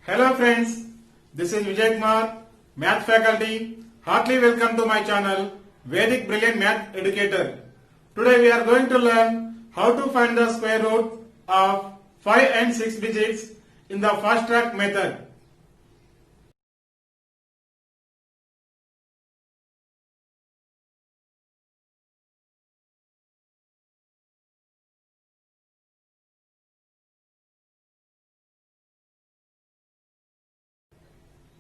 Hello friends, this is Vijay Kumar, Math faculty. Heartily welcome to my channel, Vedic Brilliant Math Educator. Today we are going to learn how to find the square root of 5 and 6 digits in the fast track method.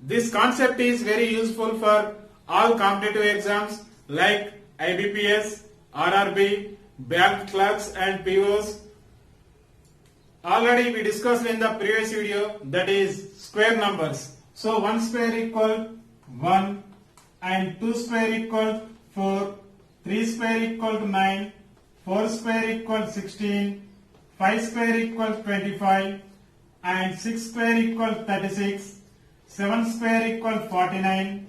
This concept is very useful for all competitive exams like IBPS, RRB, bank clerks and POs. Already we discussed in the previous video, that is square numbers. So 1 square equal 1 and 2 square equal 4, 3 square equal to 9, 4 square equal 16, 5 square equal 25 and 6 square equal 36. 7 square equal 49,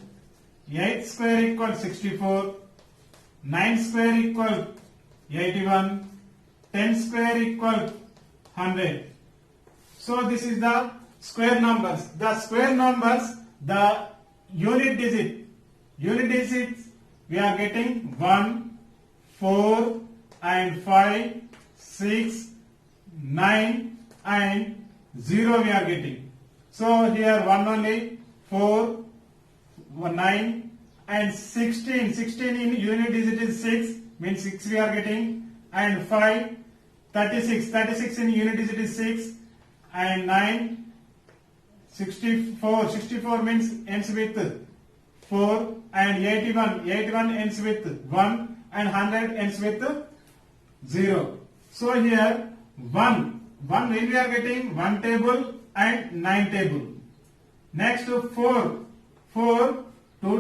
8 square equal 64, 9 square equal 81, 10 square equal 100. So this is the square numbers. The square numbers, the unit digits we are getting 1, 4 and 5, 6, 9 and 0 we are getting. So here 1 only, 4, 9 and 16. 16 in unit digit is 6, means 6 we are getting, and 5, 36. 36 in unit digit is 6 and 9, 64. 64 means ends with 4 and 81. 81 ends with 1 and 100 ends with 0. So here 1 when we are getting 1 table and 9 table. Next 4, 2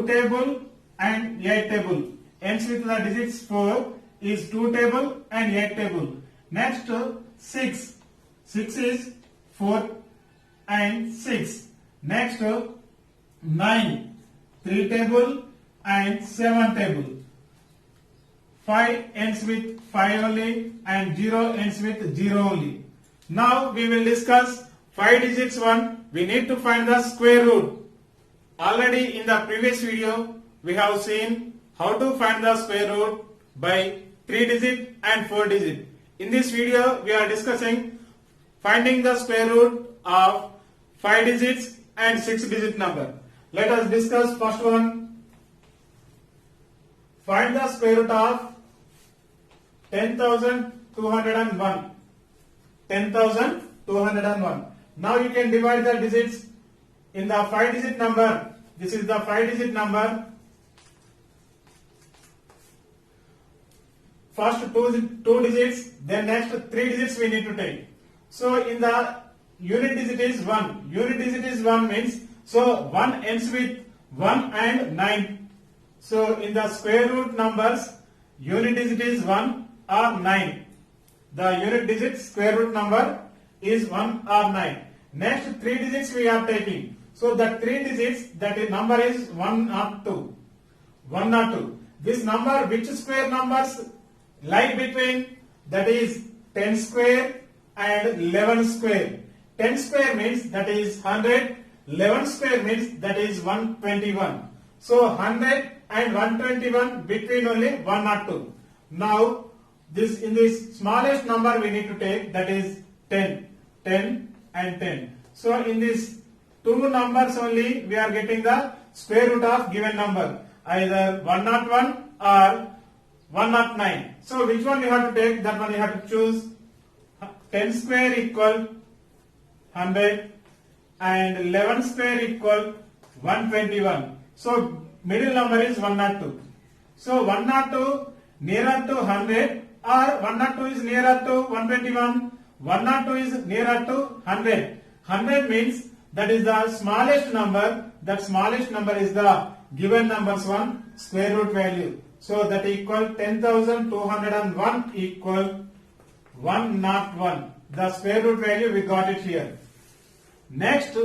table and 8 table. Ends with the digits 4 is 2 table and 8 table. Next 6 is 4 and 6. Next 9, 3 table and 7 table. 5 ends with 5 only and 0 ends with 0 only. Now we will discuss 5 digits one. We need to find the square root. Already in the previous video we have seen how to find the square root by 3 digit and 4 digit. In this video we are discussing finding the square root of 5 digits and 6 digit number. Let us discuss first one. Find the square root of 10,201. 10,201. Now you can divide the digits in the 5 digit number. This is the 5 digit number. First two digits, then next 3 digits we need to take. So in the unit digit is 1. Unit digit is 1 means, so 1 ends with 1 and 9. So in the square root numbers, unit digit is 1 or 9. The unit digit square root number is 1 or 9. Next 3 digits we are taking. So the 3 digits, that is number is 1 or 2. 1 or 2. This number, which square numbers lie between, that is 10 square and 11 square. 10 square means that is 100. 11 square means that is 121. So 100 and 121 between only 1 or 2. Now this in this smallest number we need to take, that is 10 and 10. So in these two numbers only we are getting the square root of given number, either 101 or 109. So which one you have to take? That one you have to choose. 10 square equal 100 and 11 square equal 121. So middle number is 102. So 102 nearer to 100 or 102 is nearer to 121. 102 is nearer to 100. 100 means that is the smallest number. That smallest number is the given numbers one square root value. So that equal 10,201 equal 101. The square root value we got it here. Next,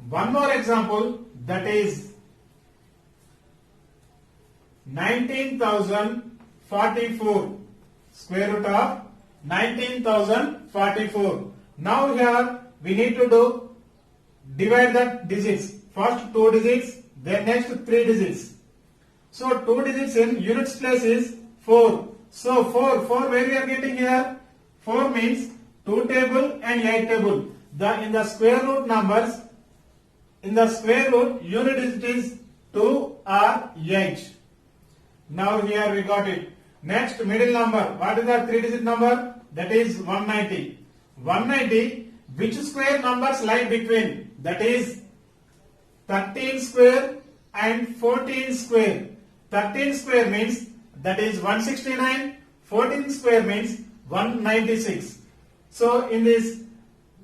one more example, that is 19,044. Square root of 19,044. Now here we need to do divide the digits. First 2 digits, then next 3 digits. So 2 digits in units place is 4. So 4 where we are getting here? 4 means 2 table and 8 table. In the square root numbers, in the square root, unit digit is 2 or 8. Now here we got it. Next middle number. What is the 3 digit number? That is 190. 190, which square numbers lie between? That is 13 square and 14 square. 13 square means that is 169. 14 square means 196. So in this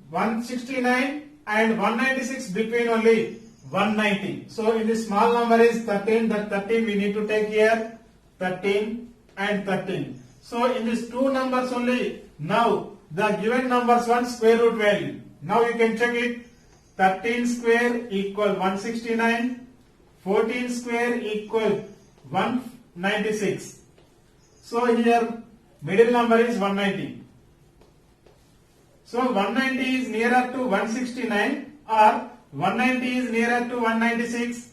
169 and 196 between only 190. So in this small number is 13. That 13 we need to take here. 13 and 13. So in these two numbers only, now the given numbers one square root value. Now you can check it. 13 square equal 169. 14 square equal 196. So here middle number is 190. So 190 is nearer to 169 or 190 is nearer to 196.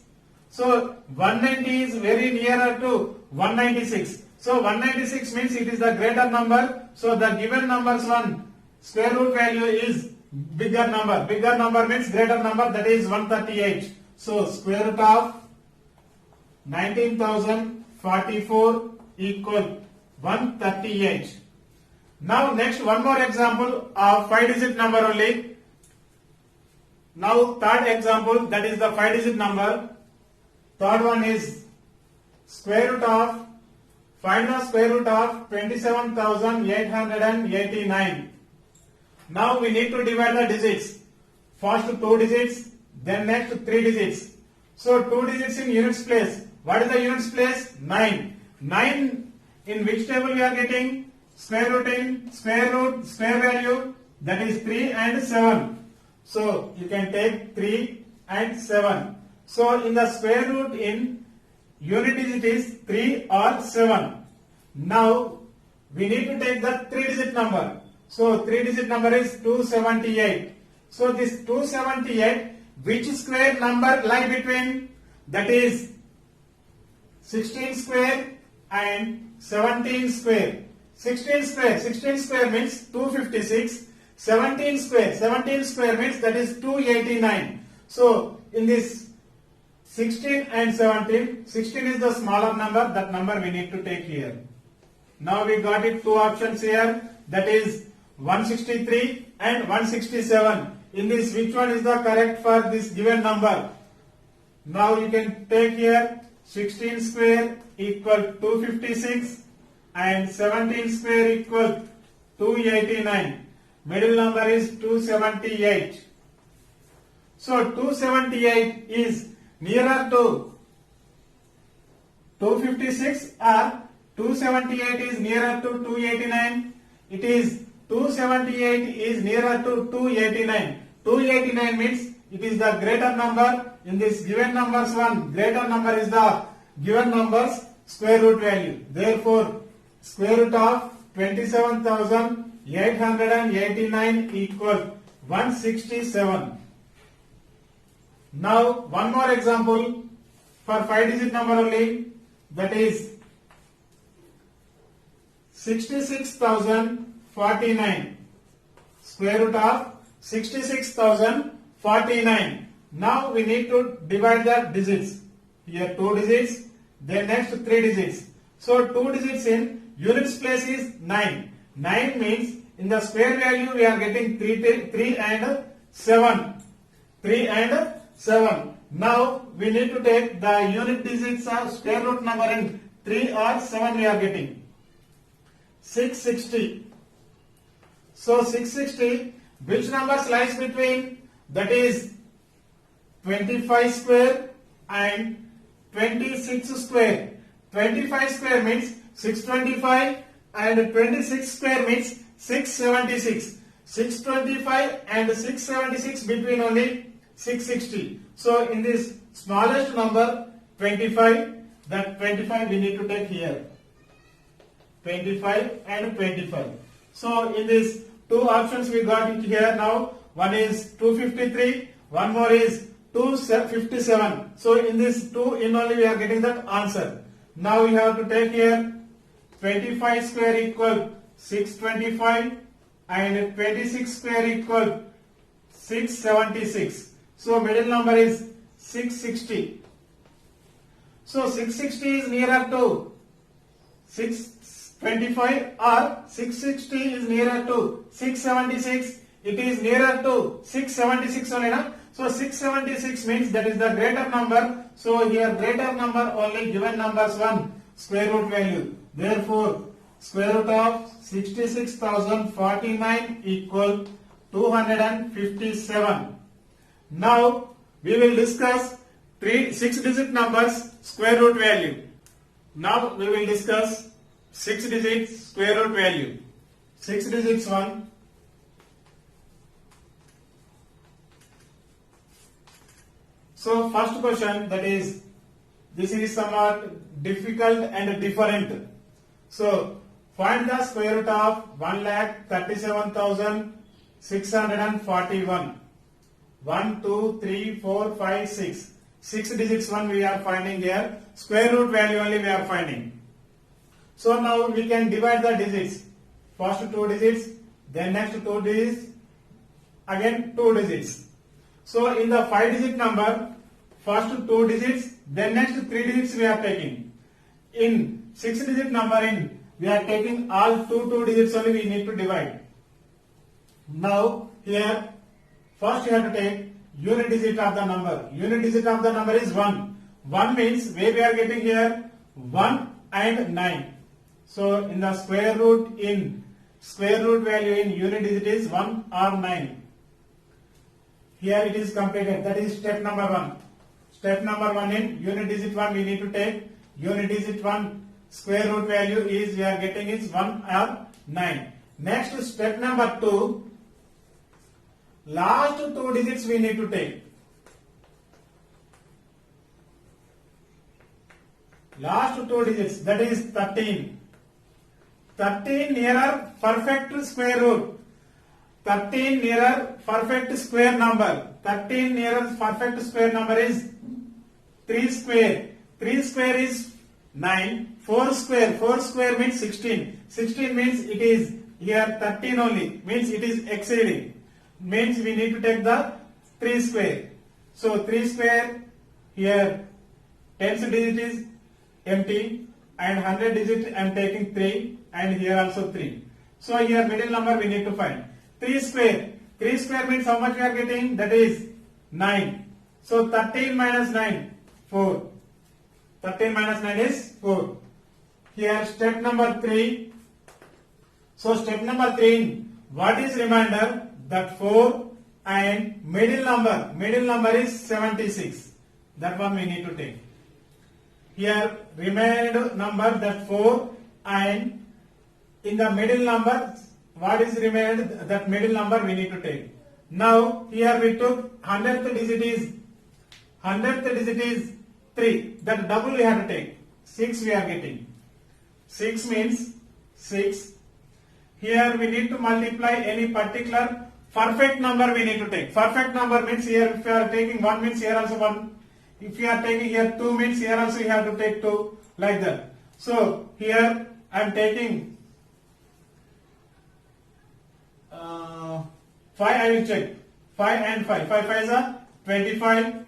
So 190 is very nearer to 196. So 196 means it is the greater number. So the given numbers one square root value is bigger number. Bigger number means greater number, that is 138. So square root of 19,044 equal 138. Now next one more example of 5-digit number only. Now third example, that is the 5-digit number. Third one is square root of, find the square root of 27,889. Now we need to divide the digits. First 2 digits, then next 3 digits. So 2 digits in units place. What is the units place? 9. 9 in which table we are getting? Square root in square root, square value, that is 3 and 7. So you can take 3 and 7. So in the square root in unit digit is 3 or 7. Now we need to take the 3-digit number. So 3-digit number is 278. So this 278, which square number lie between? That is 16 square and 17 square. 16 square means 256. 17 square means that is 289. So in this 16 and 17, 16 is the smaller number, that number we need to take here. Now we got it, two options here, that is 163 and 167. In this, which one is the correct for this given number? Now you can take here 16 square equal 256 and 17 square equal 289. Middle number is 278. So 278 is nearer to 256 or 278 is nearer to 289. It is 278 is nearer to 289. 289 means it is the greater number. In this given numbers one, greater number is the given numbers square root value. Therefore, square root of 27,889 equal 167. Now one more example for 5-digit number only, that is 66,049. Square root of 66,049. Now we need to divide the digits. Here 2 digits, then next 3 digits. So 2 digits in units place is 9. 9 means in the square value we are getting 3 and 7. 3 and 7. Now we need to take the unit digits of square root number in 3 or 7 we are getting. 660. So 660, which numbers lies between? That is 25 square and 26 square. 25 square means 625 and 26 square means 676. 625 and 676 between only 660. So in this smallest number 25, that 25 we need to take here. 25 and 25. So in these two options we got it here now. One is 253, One more is 257. So in this 2 in only we are getting that answer. Now we have to take here 25 square equal 625 and 26 square equal 676. So middle number is 660. So 660 is nearer to 625 or 660 is nearer to 676. It is nearer to 676 only. Na? So 676 means that is the greater number. So here greater number only given numbers 1 square root value. Therefore square root of 66,049 equal 257. Now we will discuss 6-digit numbers square root value. Now we will discuss 6-digit square root value. 6 digits 1. So first question, that is, this is somewhat difficult and different. So find the square root of 1,37,641. 1, 2, 3, 4, 5, 6. 6 digits 1 we are finding here. Square root value only we are finding. So now we can divide the digits. First 2 digits, then next 2 digits, again 2 digits. So in the 5-digit number, first 2 digits, then next 3 digits we are taking. In 6-digit number, we are taking all 2 digits only we need to divide. Now here, first you have to take unit digit of the number. Unit digit of the number is 1. 1 means where we are getting here 1 and 9. So in the square root value in unit digit is 1 or 9. Here it is completed. That is step number 1. Step number 1 in unit digit 1 we need to take unit digit 1 square root value is we are getting is 1 or 9. Next step number 2. Last 2 digits we need to take. Last 2 digits, that is 13. 13 nearer perfect square root. 13 nearer perfect square number. 13 nearer perfect square number is 3 square. 3 square is 9. 4 square. 4 square means 16. 16 means it is here 13 only. Means it is exceeding. Means we need to take the 3 square. So 3 square, here tens digit is empty and 100 digit I am taking 3 and here also 3. So here middle number we need to find. 3 square. 3 square means how much we are getting? That is 9. So 13 minus 9, 4. 13 minus 9 is 4. Here step number 3. So step number 3, what is remainder? That 4 and middle number is 76. That one we need to take. Here remained number that 4 and in the middle number what is remained, that middle number we need to take. Now here we took 100th digit is 3. That double we have to take. 6 we are getting. 6 means 6. Here we need to multiply any particular perfect number we need to take. Perfect number means here if you are taking 1 means here also 1. If you are taking here 2 means here also you have to take 2, like that. So here I am taking 5 I will check. 5 and 5. 5 5 is a 25.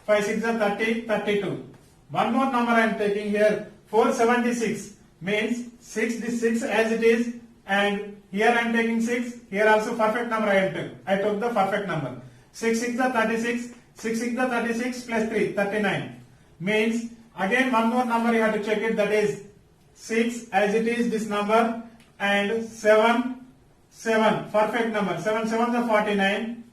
5 6 is a 30, 32. One more number I am taking here. 476 means 6 as it is, and here I am taking 6. Here also perfect number I took the perfect number. 6 6 is a 36. 6 6 is a 36 plus 3, 39. Means again one more number you have to check it, that is 6 as it is this number, and 7 perfect number. 7 7 is a 49.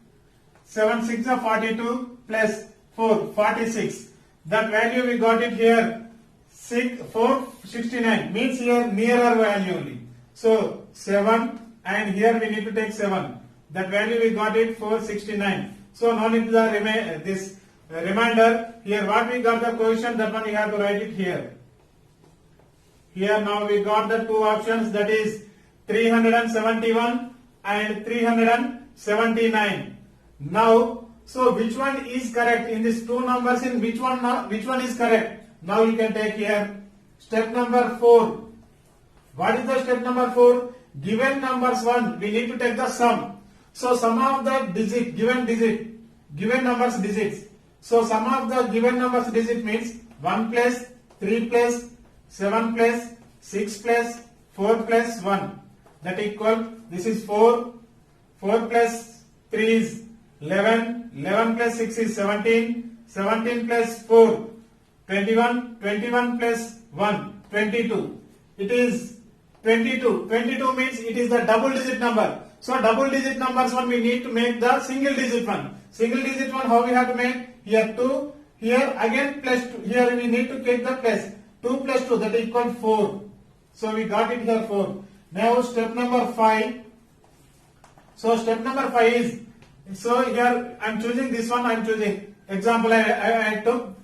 7 6 is a 42 plus 4, 46. That value we got it here 469 means here nearer value only. So 7 and here we need to take 7. That value we got it 469. So now need the this reminder. Here what we got the coefficient, that one we have to write it here. Here now we got the two options, that is 371 and 379. Now So which one is correct in these two numbers? In which one is correct? Now you can take here step number 4. What is the step number 4? Given numbers 1, we need to take the sum. So sum of the given numbers digits. So sum of the given numbers digit means 1 plus 3 plus 7 plus 6 plus 4 plus 1. That equal, this is 4. 4 plus 3 is 11. 11 plus 6 is 17. 17 plus 4, 21. 21 plus 1, 22. It is 22. 22 means it is the double digit number. So double digit numbers one we need to make the single digit one. Single digit one how we have to make? Here 2. Here again plus 2. Here we need to take the plus. 2 plus 2 that equal 4. So we got it here 4. Now step number 5. So step number 5 is, so here I am choosing this one, I am choosing. Example I took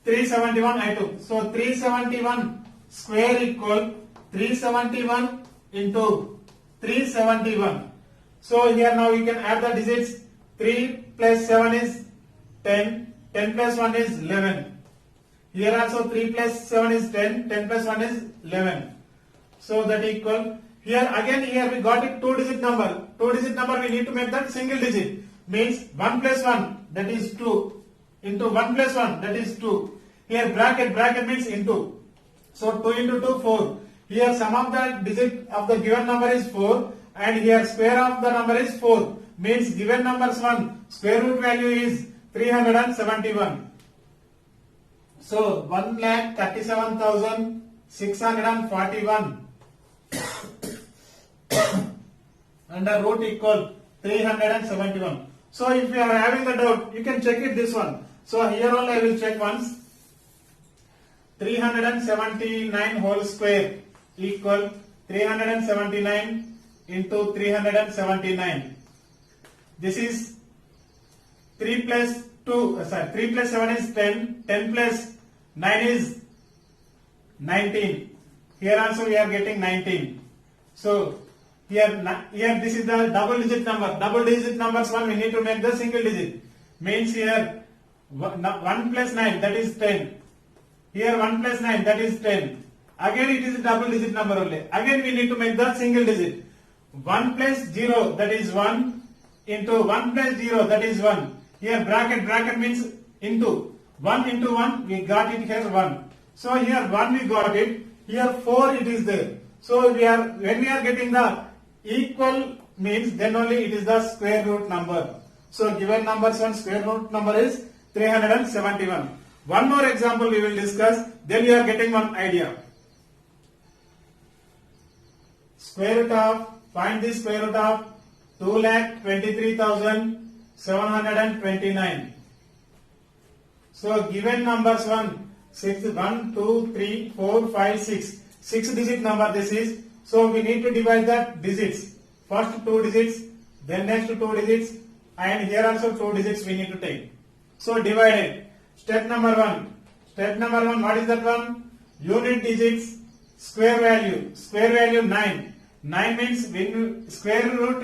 371 I took. So 371 square equal 371 into 371. So here now you can add the digits. 3 plus 7 is 10. 10 plus 1 is 11. Here also 3 plus 7 is 10. 10 plus 1 is 11. So that equal. Here again here we got it 2 digit number. 2 digit number we need to make that single digit. Means 1 plus 1 that is 2 into 1 plus 1 that is 2. Here bracket means into. So 2 into 2 4. Here sum of the digit of the given number is 4 and here square of the number is 4. Means given numbers 1 square root value is 371. So 1,37,641 under root equal 371. So if you are having the doubt, you can check it this one. So here only I will check once. 379 whole square equal 379 into 379. This is 3 plus 3 plus 7 is 10. 10 plus 9 is 19. Here also we are getting 19. So here this is the double digit number. Double digit numbers one we need to make the single digit. Means here 1 plus 9 that is 10. Here 1 plus 9 that is 10. Again it is a double digit number only. Again we need to make the single digit. 1 plus 0 that is 1 into 1 plus 0 that is 1. Here bracket means into. 1 into 1 we got it here 1. So here 1 we got it. Here 4 it is there. So when we are getting the equal means then only it is the square root number. So given numbers one square root number is 371. One more example we will discuss, then you are getting one idea. Square root of, find the square root of 2,23,729. So given numbers 1, 2, 3, 4, 5, 6. 6 digit number this is. So we need to divide the digits. First 2 digits, then next 2 digits, and here also 2 digits we need to take. So divided. Step number 1. Step number 1, what is that one? Unit digits, square value. Square value 9. 9 means when square in where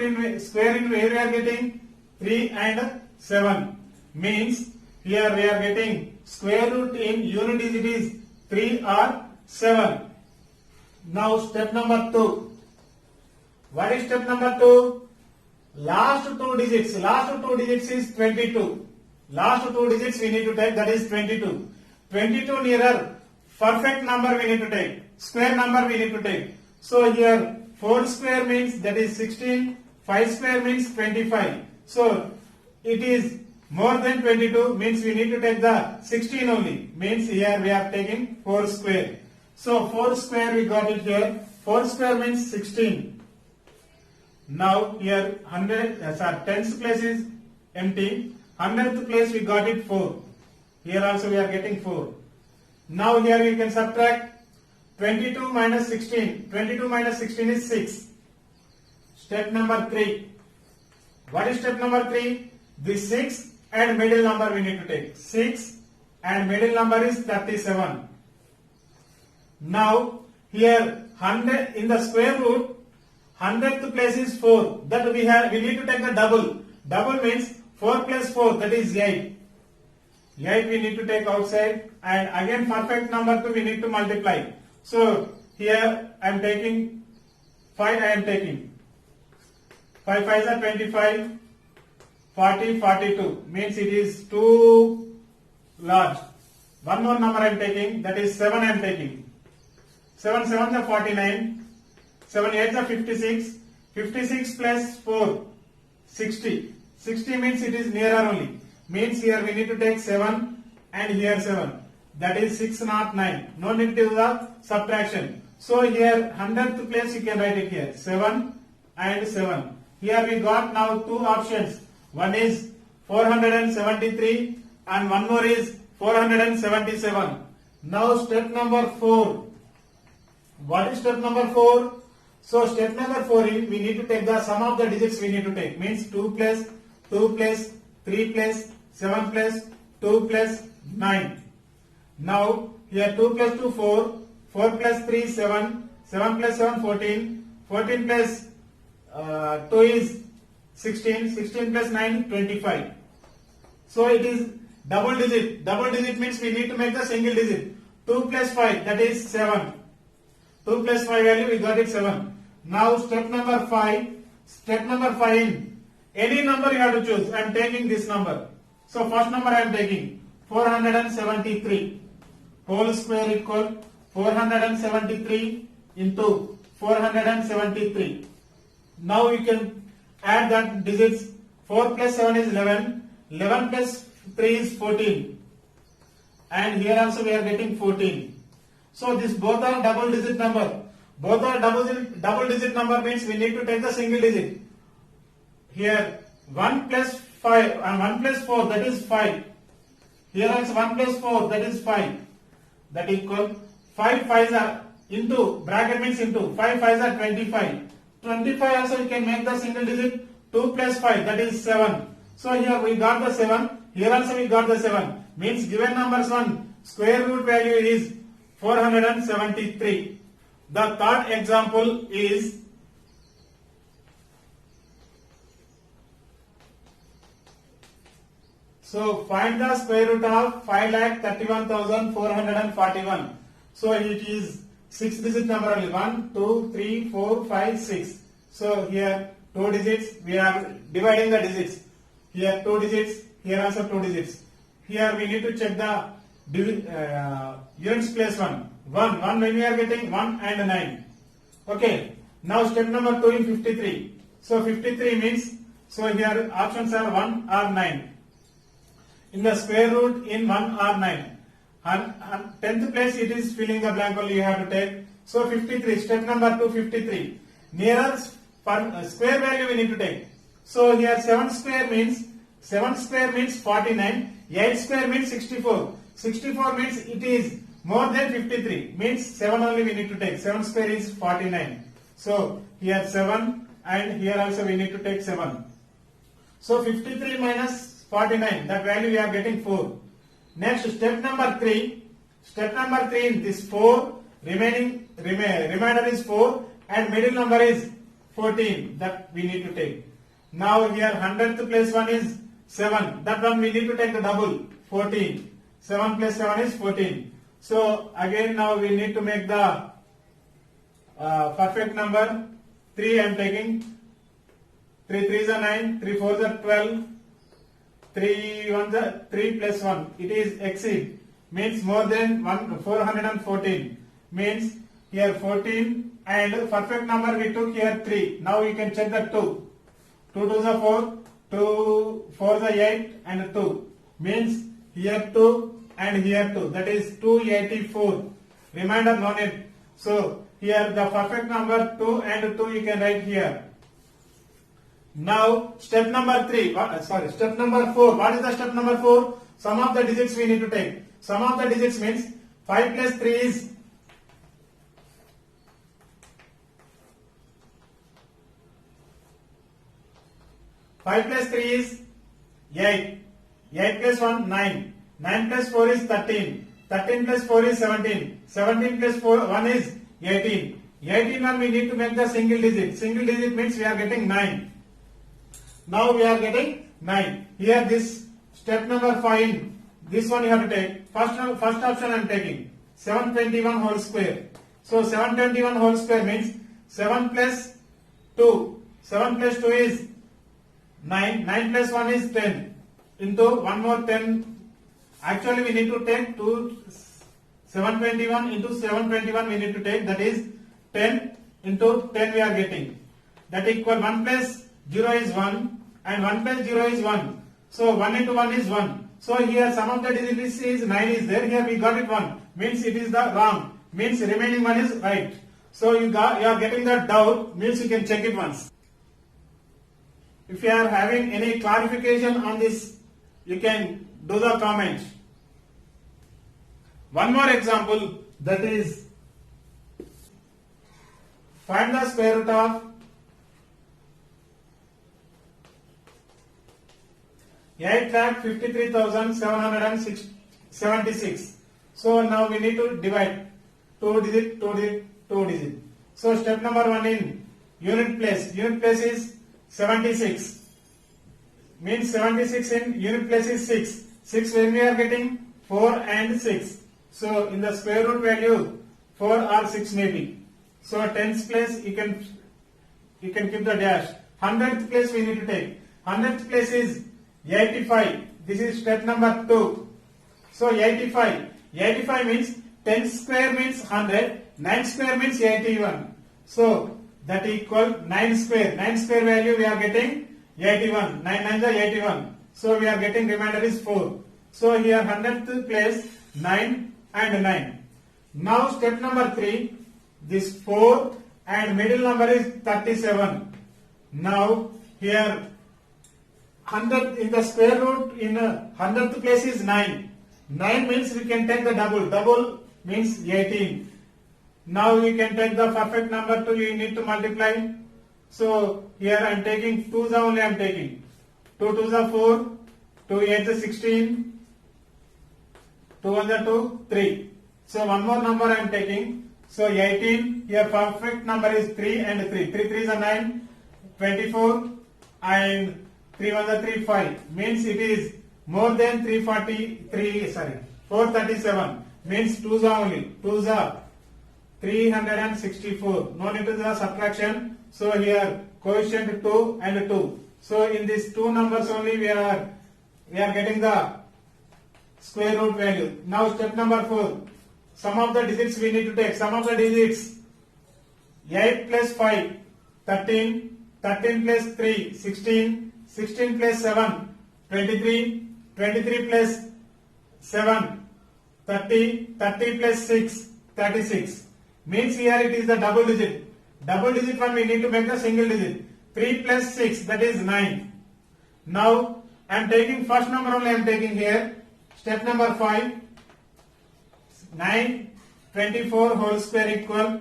we are getting 3 and 7. Means here we are getting square root in unit digit is 3 or 7. Now step number 2. What is step number 2? Last 2 digits is 22. Last 2 digits we need to take, that is 22. 22 nearer perfect number we need to take. Square number we need to take. So here 4 square means that is 16. 5 square means 25. So it is more than 22 means we need to take the 16 only. Means here we are taking 4 square. So 4 square we got it here. 4 square means 16. Now here 10th place is empty. 100th place we got it 4. Here also we are getting 4. Now here you can subtract 22 minus 16. 22 minus 16 is 6. Step number 3. What is step number 3? This 6 and middle number we need to take. 6 and middle number is 37. Now here 100 in the square root 100th place is 4. That we need to take the double. Double means 4 plus 4, that is 8. 8 we need to take outside, and again perfect number 2 we need to multiply. So here I am taking 5, I am taking 5 5s are 25, 40, 42, means it is too large. One more number I am taking, that is 7 I am taking. 7 7s are 49, 7 8s are 56, 56 plus 4, 60. 60 means it is nearer only. Means here we need to take 7 and here 7. That is 609. No need to do the subtraction. So here 100th place you can write it here. 7 and 7. Here we got now two options. One is 473 and one more is 477. Now step number 4. What is step number 4? So step number 4 is we need to take the sum of the digits we need to take. Means 2 plus 2 plus 3 plus 7 plus 2 plus 9. Now here 2 plus 2 4, 4 plus 3 7, 7 plus 7 14, 14 plus 2 is 16, 16 plus 9 25. So it is double digit. Double digit means we need to make the single digit. 2 plus 5, that is 7. 2 plus 5 value we got it 7. Now step number 5. Step number 5 in any number you have to choose. I am taking this number. So first number I am taking 473. Whole square equal 473 into 473. Now you can add that digits. 4 plus 7 is 11. 11 plus 3 is 14. And here also we are getting 14. So this both are double digit number. Both are double digit number means we need to take the single digit. Here 1 plus 5 and 1 plus 4, that is 5. Here also 1 plus 4, that is 5. That equal 5 5s are into, bracket means into, 5 5s are 25. 25 also you can make the single digit. 2 plus 5, that is 7. So here we got the 7. Here also we got the 7. Means given numbers one square root value is 473. The third example is so find the square root of 5,31,441. So it is 6 digit number only. 1, 2, 3, 4, 5, 6. So here 2 digits, we are dividing the digits. Here 2 digits, here also 2 digits. Here we need to check the units place 1. 1 when we are getting 1 and 9. Okay. Now step number 2 in 53. So 53 means, so here options are 1 or 9. In the square root in 1 or 9. And 10th place it is filling the blank only you have to take. So 53, step number 2, 53. Nearest square value we need to take. So here 7 square means 49. 8 square means 64. 64 means it is more than 53. Means 7 only we need to take. 7 square is 49. So here 7 and here also we need to take 7. So 53 minus 49, that value we are getting 4. Next step number 3. Step number 3 in this 4, remainder is 4 and middle number is 14 that we need to take. Now here 100th place one is 7. That one we need to take the double 14. 7 plus 7 is 14. So again now we need to make the perfect number. 3 I am taking. 3 3s are 9. 3 4s are 12. 3 1s are 3 plus 1. It is exceed. Means more than 414. Means here 14 and perfect number we took here 3. Now you can check the 2. 2 2s are 4. 2 4s are 8 and 2. Means here 2 and here 2. That is 284. Remainder no need. So here the perfect number 2 and 2 you can write here. Now step number 3. Step number 4. What is the step number 4? Sum of the digits we need to take. Sum of the digits means 5 plus 3 is 5 plus 3 is 8. 8 plus 1 9. 9 plus 4 is 13. 13 plus 4 is 17. 17 plus 1 is 18. 18 one we need to make the single digit. Single digit means we are getting 9. Now we are getting 9. Here this step number 5, this one you have to take. First option I am taking 721 whole square. So 721 whole square means 7 plus 2. 7 plus 2 is 9. 9 plus 1 is 10. Into one more 10. Actually we need to take 721 into 721 we need to take, that is 10 into 10 we are getting. That equal 1 plus 0 is 1 and 1 plus 0 is 1. So 1 into 1 is 1. So here sum of the digits is 9 is there. Here we got it 1. Means it is the wrong. Means remaining one is right. So you are getting the doubt. Means you can check it once. If you are having any clarification on this, you can do the comment. One more example, that is find the square root of 8,53,776. So now we need to divide 2 digit, 2 digit, 2 digit. So step number 1 in unit place. Unit place is 76. Means 76 in unit place is 6. 6 when we are getting 4 and 6. So in the square root value 4 or 6 maybe. So tens place you can keep the dash. 100th place we need to take. 100th place is 85. This is step number 2. So 85. 85 means 10 square means 100. 9 square means 81. So that equal 9 square. 9 square value we are getting 81. 9 9 is 81. So we are getting remainder is 4. So here 100th place 9 and 9. Now step number 3. This 4 and middle number is 37. Now here 100 in the square root in 100th place is 9. 9 means we can take the double. Double means 18. Now we can take the perfect number to you need to multiply. So here I am taking 2's only I am taking. 2 2's are 4, 2 8's are 16, 2 1's are 2, 3. So one more number I am taking. So 18, here perfect number is 3 and 3. 3 3's are 9, 24 and 3 1's are 3, 5. Means it is more than 437. Means 2's are only. 2's are 364. No need to do the subtraction. So here coefficient 2 and 2. So in these two numbers only we are getting the square root value. Now step number 4. Sum of the digits we need to take. Sum of the digits 8 plus 5 13, 13 plus 3 16, 16 plus 7 23, 23 plus 7 30, 30 plus 6 36. Means here it is the double digit. Double digit one we need to make the single digit. 3 plus 6 that is 9. Now I am taking first number only I am taking here. Step number 5. 9 24 whole square equal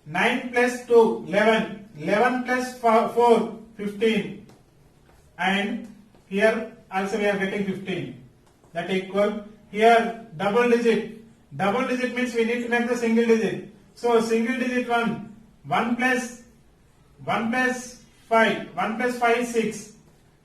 9 plus 2 11. 11 plus 4 15. And here also we are getting 15. That equal here double digit. Double digit means we need to make the single digit. So single digit 1 plus 5 is 6.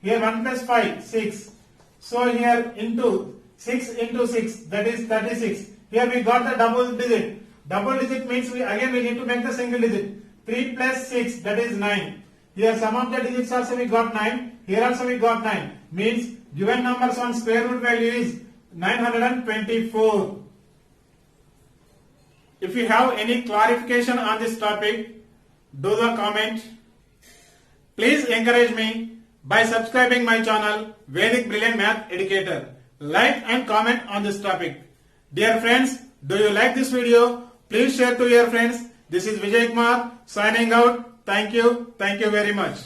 Here 1 plus 5 6. So here into 6 into 6 that is 36. Here we got the double digit. Double digit means we need to make the single digit. 3 plus 6 that is 9. Here sum of the digits also we got 9. Here also we got 9. Means given numbers on square root value is 924. If you have any clarification on this topic, do the comment. Please encourage me by subscribing my channel Vedic Brilliant Math Educator. Like and comment on this topic. Dear friends, do you like this video? Please share to your friends. This is Vijay Kumar signing out. Thank you. Thank you very much.